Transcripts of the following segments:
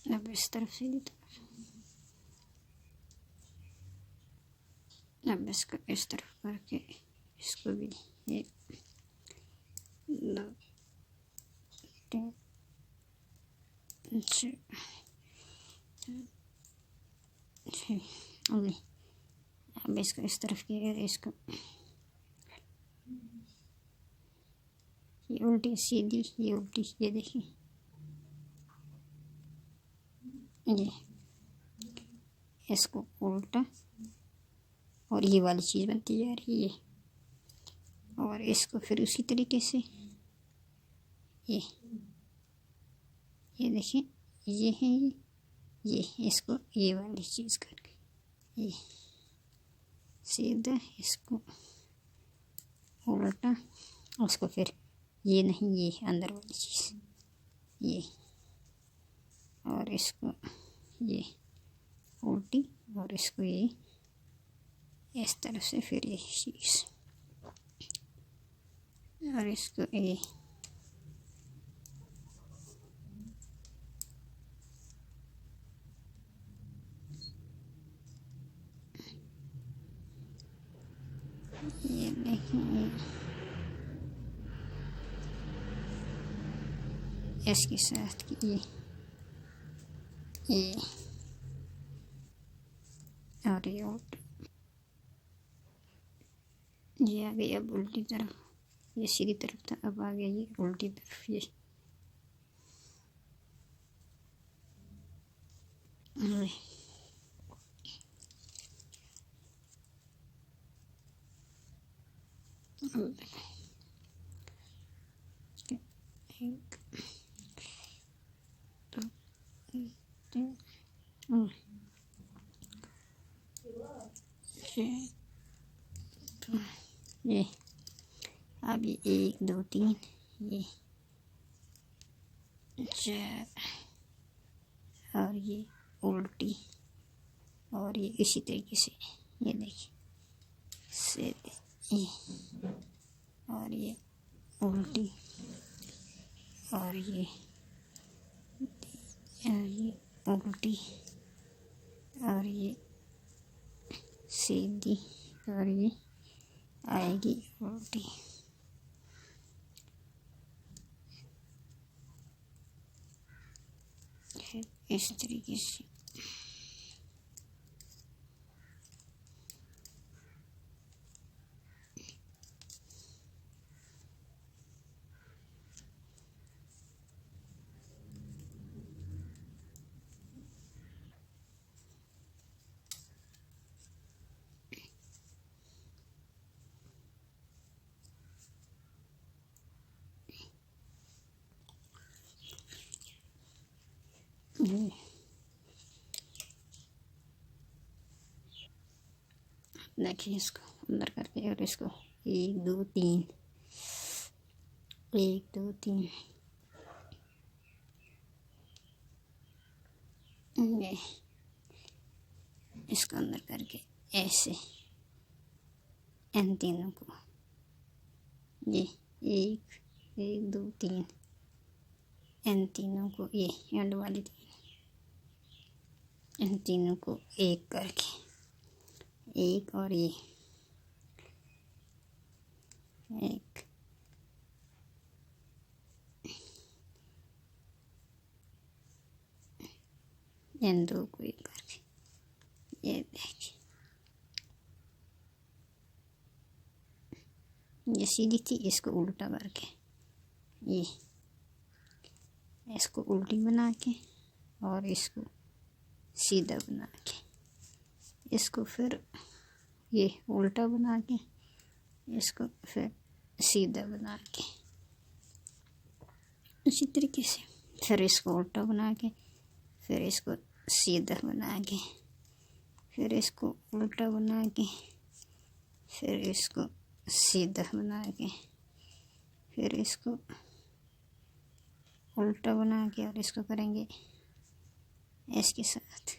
अब इस तरफ से भी, अब इसको इस तरफ करके इसको भी ये 2 3 4 6 अब इसको इस तरफ किया, इसको ये उल्टी सीधी, ये उल्टी, ये देखिए ये इसको उल्टा, और ये वाली चीज़ बनती जा रही है। और इसको फिर उसी तरीके से ये देखिए, ये है ये इसको ये वाली चीज़ करके ये सीधा, इसको उल्टा, उसको फिर ये नहीं, ये अंदर वाली चीज़ ये, और इसको ये उल्टी, और इसको ये इस तरफ से फिर ये चीज़, और इसको ये देखिए, इसके साथ ये और ये उल्टी, ये आ गई अब उल्टी तरफ, ये सीधी तरफ था, अब आ गया ये उल्टी तरफ, ये एक 2 3 4 ये अब ये 1 2 3 ये 4, और ये उल्टी, और ये इसी तरीके से ये देखिए से ये, और ये उल्टी, और ये उल्टी, और ये सीधी, और ये आएगी उल्टी। इस तरीके से देखिए, इसको अंदर करके, और इसको 1 2 3 1 2 3 ये इसको अंदर करके ऐसे इन तीनों को, ये 1 1 2 3 इन तीनों को, ये एंड वाली इन तीनों को एक करके, एक और ये एक, इन दो को ये करके, ये देखिए ये सीधी थी, इसको उल्टा करके ये इसको उल्टी बना के और इसको सीधा बना के, इसको फिर ये उल्टा बना के, इसको फिर सीधा बना के, इसी तरीके से फिर इसको उल्टा बना के, फिर इसको सीधा बना के, फिर इसको उल्टा बना के, फिर इसको सीधा बना के, फिर इसको उल्टा बना के, और इसको करेंगे इसके साथ।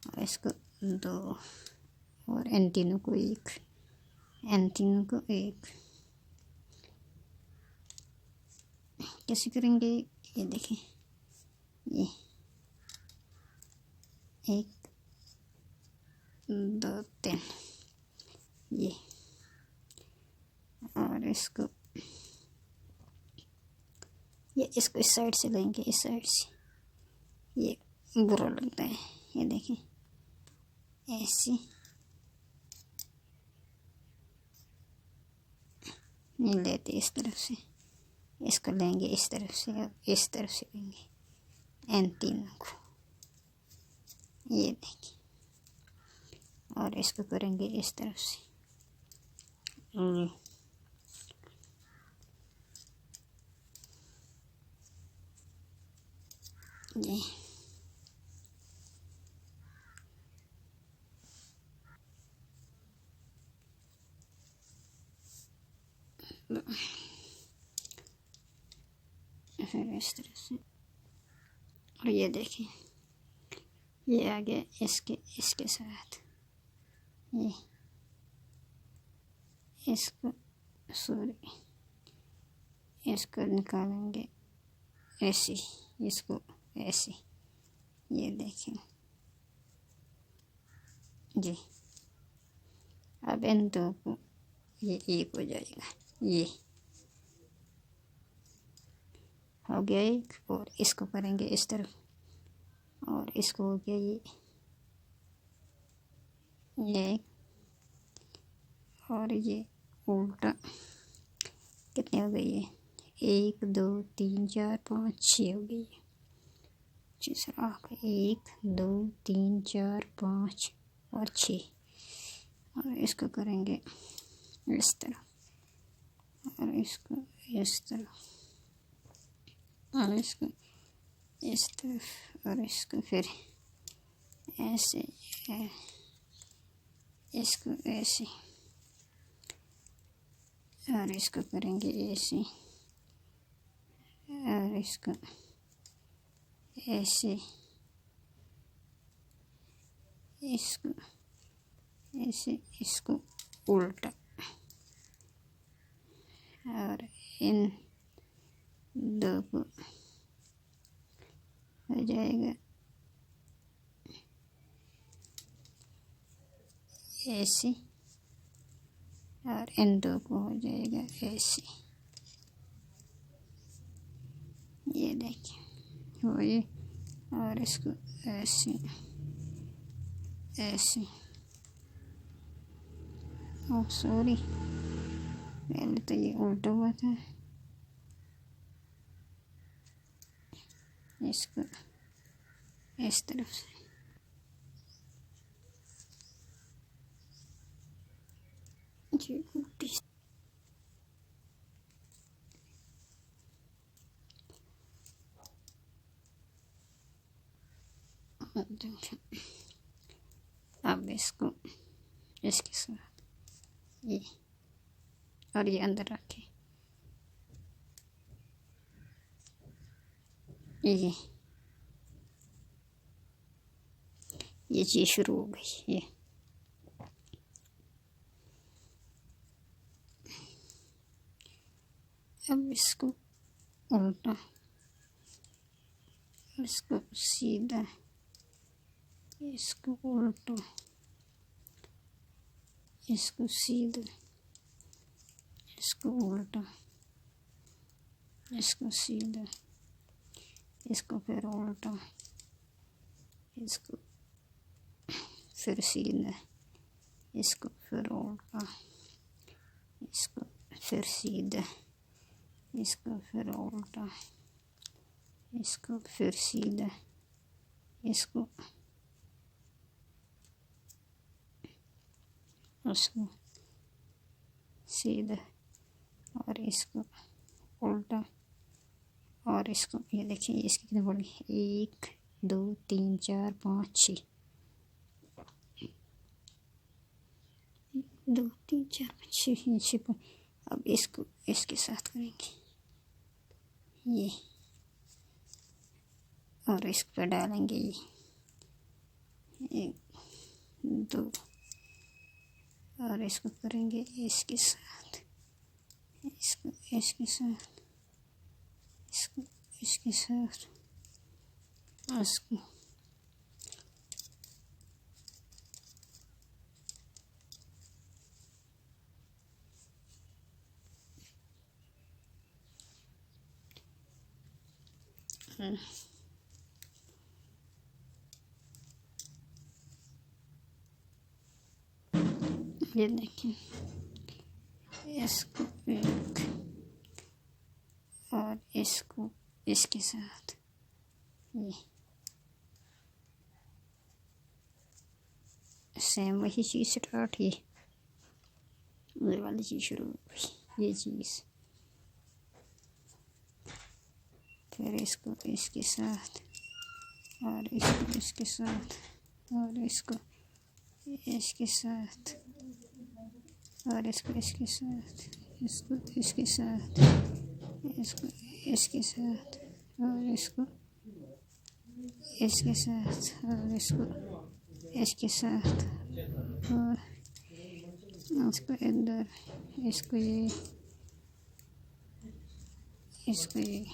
और इसको दो, और इन तीनों को एक, इन तीनों को एक। कैसे करेंगे ये देखें, ये एक, दो, तीन, ये, और इसको ये इसको इस साइड से लेंगे, इस साइड से, ये बुरा लगता है, ये देखें ऐसे नहीं लेते, इस तरफ से इसको लेंगे, इस तरफ से और इस तरफ से लेंगे इन तीनों को, ये देखिए, और इसको करेंगे इस तरफ से, ये फिर इस तरह से, और ये देखिए ये आ गया इसके साथ, ये इसको सॉरी इसको निकालेंगे ऐसे, इसको ऐसे, ये देखें जी। अब इन दो को ये एक हो जाएगा, ये हो गया एक, और इसको करेंगे इस तरफ, और इसको हो गया ये और ये उल्टा। कितने हो गई है, 1 2 3 4 5 6 हो गई है। तीसरा 1 2 3 4 5 और 6, और इसको करेंगे इस तरह, और इसको इस तरह, और इसको इस तरफ, और इसको फिर ऐसे, इसको ऐसे, और इसको करेंगे ऐसे, और इसको ऐसे, इसको ऐसे, इसको उल्टा, और इन दो को हो जाएगा ऐसे, और इन दो को हो जाएगा ऐसे, ये देखिए हो ये, और इसको ऐसे ऐसे, ओह सॉरी पहले तो ये उल्टा हुआ था, इसको इस तरफ से, जी उल्टी, अब इसको इसके साथ ये, और ये अंदर रखे, ये चीज़ शुरू हो गई, ये अब इसको उल्टा, इसको सीधा, इसको उल्टा, इसको सीधा, इसको उल्टा, इसको सीधा, इसको फिर उल्टा, इसको फिर सीधा, इसको फिर उल्टा, इसको फिर सीधा, इसको फिर उल्टा, इसको फिर सीधा, इसको उसको सीधा और इसको उल्टा और इसको, ये देखिए इसकी कितनी बड़ी, 1 2 3 4 5 6, 2 3 4 5 6। अब इसको इसके साथ करेंगे ये, और इस पर डालेंगे ये 1 2, और इसको करेंगे इसके साथ, इसको इसके साथ, इसको इसके साथ, इसको ये देखिए, इसको एक और इसको इसके साथ, ये सेम वही चीज़ स्टार्ट, ये वाली चीज़ शुरू हुई, ये चीज़, फिर इसको इसके साथ, और इसको इसके साथ, और इसको इसके साथ, और इसको इसके साथ, इसको इसके साथ, इसको इसके साथ, और इसको इसके साथ, और इसको इसके साथ, और इसको इधर, इसको ये, इसको ये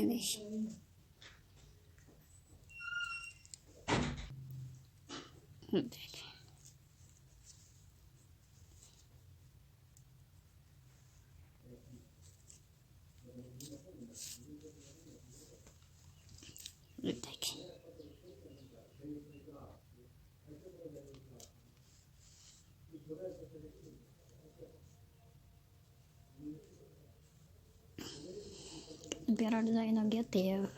देखिए, देखिए प्यारा डिज़ाइन आ गया तैयार।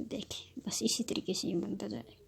देखिए बस इसी तरीके से ये बनता जाएगा।